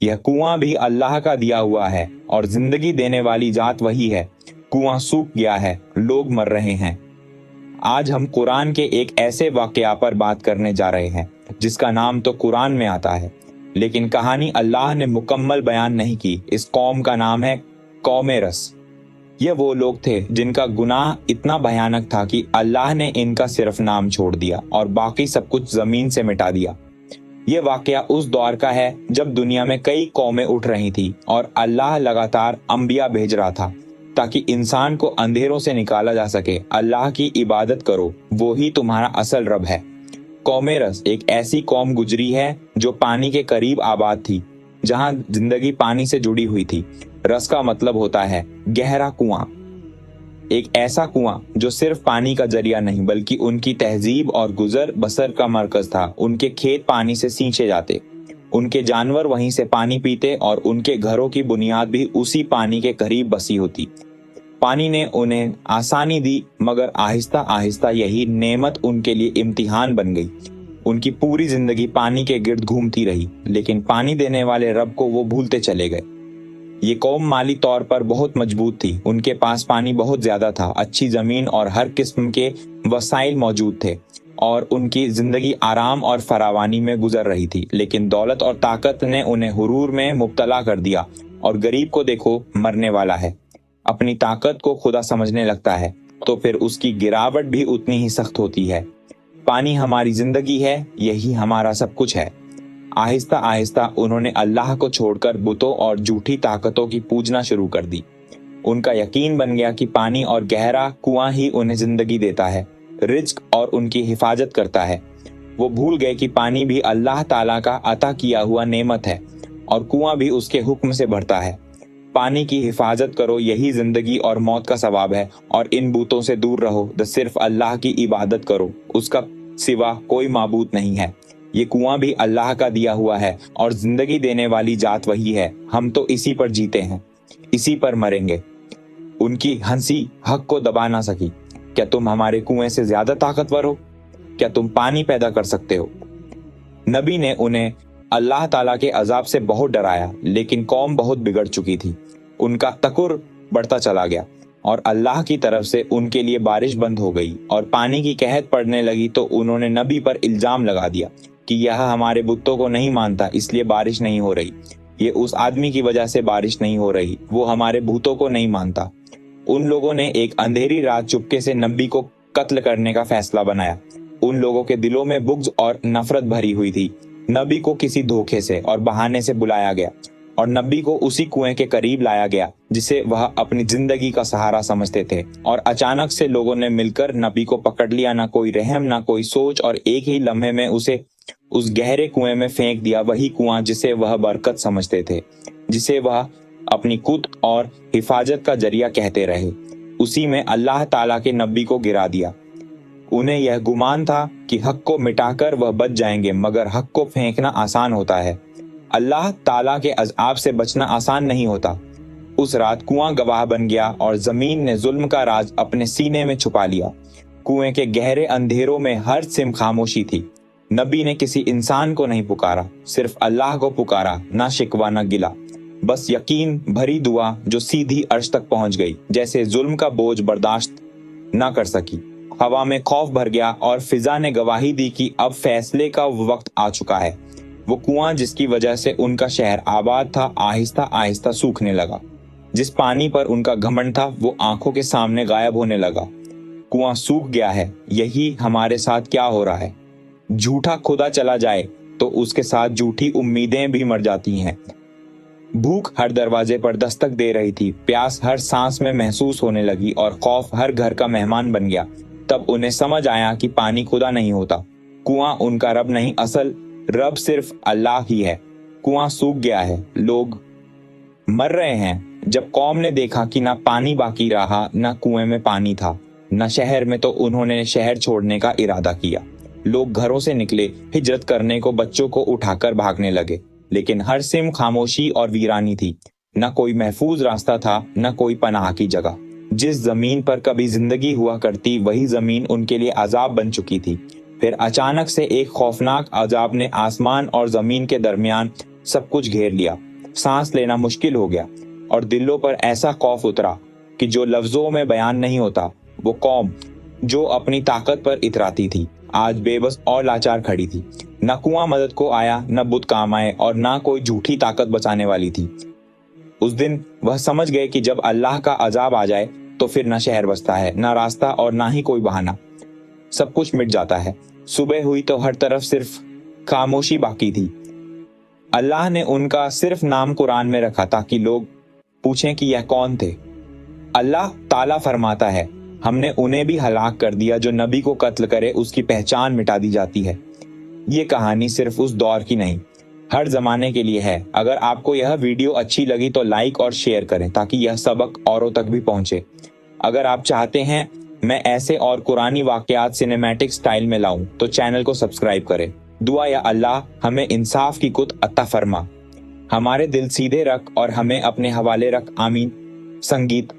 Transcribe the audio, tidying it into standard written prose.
यह कुआं भी अल्लाह का दिया हुआ है और जिंदगी देने वाली जात वही है। कुआं सूख गया है, लोग मर रहे हैं। आज हम कुरान के एक ऐसे वाकया पर बात करने जा रहे हैं जिसका नाम तो कुरान में आता है, लेकिन कहानी अल्लाह ने मुकम्मल बयान नहीं की। इस कौम का नाम है कौम रस। ये वो लोग थे जिनका गुनाह इतना भयानक था कि अल्लाह ने इनका सिर्फ नाम छोड़ दिया और बाकी सब कुछ जमीन से मिटा दिया। ये वाकया उस दौर का है जब दुनिया में कई कौमें उठ रही थी और अल्लाह लगातार अंबिया भेज रहा था ताकि इंसान को अंधेरों से निकाला जा सके। अल्लाह की इबादत करो, वो ही तुम्हारा असल रब है। कौम रस एक ऐसी कौम गुजरी है जो पानी के करीब आबाद थी, जहां जिंदगी पानी से जुड़ी हुई थी। रस का मतलब होता है गहरा कुआं। एक ऐसा कुआं जो सिर्फ पानी का जरिया नहीं बल्कि उनकी तहजीब और गुजर बसर का मरकज था। उनके खेत पानी से सींचे जाते, उनके जानवर वहीं से पानी पीते और उनके घरों की बुनियाद भी उसी पानी के करीब बसी होती। पानी ने उन्हें आसानी दी, मगर आहिस्ता आहिस्ता यही नेमत उनके लिए इम्तिहान बन गई। उनकी पूरी जिंदगी पानी के गिर्द घूमती रही, लेकिन पानी देने वाले रब को वो भूलते चले गए। ये कौम माली तौर पर बहुत मजबूत थी। उनके पास पानी बहुत ज्यादा था, अच्छी जमीन और हर किस्म के वसाइल मौजूद थे और उनकी जिंदगी आराम और फरावानी में गुजर रही थी। लेकिन दौलत और ताकत ने उन्हें हुरूर में मुब्तला कर दिया और गरीब को देखो मरने वाला है, अपनी ताकत को खुदा समझने लगता है तो फिर उसकी गिरावट भी उतनी ही सख्त होती है। पानी हमारी जिंदगी है, यही हमारा सब कुछ है। आहिस्ता आहिस्ता उन्होंने अल्लाह को छोड़कर बुतों और झूठी ताकतों की पूजना शुरू कर दी। उनका यकीन बन गया कि पानी और गहरा कुआं ही उन्हें जिंदगी देता है, रिज्क और उनकी हिफाजत करता है। वो भूल गए कि पानी भी अल्लाह ताला का अता किया हुआ नेमत है और कुआं भी उसके हुक्म से भरता है। पानी की हिफाजत करो, यही जिंदगी और मौत का सवाब है। और इन बूतों से दूर रहो, सिर्फ अल्लाह की इबादत करो, उसका सिवा कोई माबूद नहीं है। ये कुआं भी अल्लाह का दिया हुआ है और जिंदगी देने वाली जात वही है। हम तो इसी पर जीते हैं, इसी पर मरेंगे। उनकी हंसी हक को दबा ना सकी। क्या तुम हमारे कुएं से ज्यादा ताकतवर हो? क्या तुम पानी पैदा कर सकते हो? नबी ने उन्हें अल्लाह ताला के अजाब से बहुत डराया, लेकिन कौम बहुत बिगड़ चुकी थी। उनका तकुर बढ़ता चला गया और अल्लाह की तरफ से उनके लिए बारिश बंद हो गई और पानी की कहत पड़ने लगी। तो उन्होंने नबी पर इल्जाम लगा दिया कि यह हमारे बुतों को नहीं मानता, इसलिए बारिश नहीं हो रही। ये उस आदमी की वजह से बारिश नहीं हो रही, वो हमारे भूतों को नहीं मानता। उन लोगों ने एक अंधेरी रात चुपके से नबी को कत्ल करने का फैसला बनाया। उन लोगों के दिलों में बुग़्ज़ और नफरत भरी हुई थी। नबी को किसी धोखे से और बहाने से बुलाया गया और नबी को उसी कुएं के करीब लाया गया जिसे वह अपनी जिंदगी का सहारा समझते थे। और अचानक से लोगों ने मिलकर नबी को पकड़ लिया। ना कोई रहम, ना कोई सोच, और एक ही लम्हे में उसे उस गहरे कुएं में फेंक दिया। वही कुआं जिसे वह बरकत समझते थे, जिसे वह अपनी कुत और हिफाजत का जरिया कहते रहे, उसी में अल्लाह ताला के नबी को गिरा दिया। उन्हें यह गुमान था कि हक को मिटाकर वह बच जाएंगे, मगर हक को फेंकना आसान होता है, अल्लाह ताला के अज़ाब से बचना आसान नहीं होता। उस रात कुआं गवाह बन गया और जमीन ने जुल्म का राज अपने सीने में छुपा लिया। कुएं के गहरे अंधेरों में हर सिम खामोशी थी। नबी ने किसी इंसान को नहीं पुकारा, सिर्फ अल्लाह को पुकारा। ना शिकवा ना गिला, बस यकीन भरी दुआ जो सीधी अर्श तक पहुंच गई। जैसे जुल्म का बोझ बर्दाश्त ना कर सकी, हवा में खौफ भर गया और फिजा ने गवाही दी कि अब फैसले का वक्त आ चुका है। वो कुआं जिसकी वजह से उनका शहर आबाद था, आहिस्ता आहिस्ता सूखने लगा। जिस पानी पर उनका घमंड था वो आंखों के सामने गायब होने लगा। कुआं सूख गया है, यही हमारे साथ क्या हो रहा है। झूठा खुदा चला जाए तो उसके साथ झूठी उम्मीदें भी मर जाती हैं। भूख हर दरवाजे पर दस्तक दे रही थी, प्यास हर सांस में महसूस होने लगी और खौफ हर घर का मेहमान बन गया। तब उन्हें समझ आया कि पानी खुदा नहीं होता, कुआं उनका रब नहीं, असल रब सिर्फ अल्लाह ही है। कुआं सूख गया है, लोग मर रहे हैं। जब कौम ने देखा कि ना पानी बाकी रहा, ना कुएं में पानी था, ना शहर में, तो उन्होंने शहर छोड़ने का इरादा किया। लोग घरों से निकले, हिजरत करने को बच्चों को उठाकर भागने लगे, लेकिन हर सिम खामोशी और वीरानी थी। न कोई महफूज रास्ता था, न कोई पनाह की जगह। जिस जमीन पर कभी जिंदगी हुआ करती, वही जमीन उनके लिए अजाब बन चुकी थी। फिर अचानक से एक खौफनाक अजाब ने आसमान और जमीन के दरमियान सब कुछ घेर लिया। सांस लेना मुश्किल हो गया और दिलों पर ऐसा खौफ उतरा कि जो लफ्जों में बयान नहीं होता। वो कौम जो अपनी ताकत पर इतराती थी आज बेबस और लाचार खड़ी थी। न कुआं मदद को आया, न बुत काम आए और न कोई झूठी ताकत बचाने वाली थी। उस दिन वह समझ गए कि जब अल्लाह का अजाब आ जाए तो फिर न शहर बसता है, न रास्ता और ना ही कोई बहाना। सब कुछ मिट जाता है। सुबह हुई तो हर तरफ सिर्फ खामोशी बाकी थी। अल्लाह ने उनका सिर्फ नाम कुरान में रखा ताकि लोग पूछें कि यह कौन थे। अल्लाह ताला फरमाता है, हमने उन्हें भी हलाक कर दिया जो नबी को कत्ल करे, उसकी पहचान मिटा दी जाती है। ये कहानी सिर्फ उस दौर की नहीं, हर जमाने के लिए है। अगर आपको यह वीडियो अच्छी लगी तो लाइक और शेयर करें ताकि यह सबक औरों तक भी पहुंचे। अगर आप चाहते हैं मैं ऐसे और कुरानी वाकयात सिनेमैटिक स्टाइल में लाऊं तो चैनल को सब्सक्राइब करें। दुआ या अल्लाह हमें इंसाफ की कुत अता फरमा, हमारे दिल सीधे रख और हमें अपने हवाले रख। आमीन। संगीत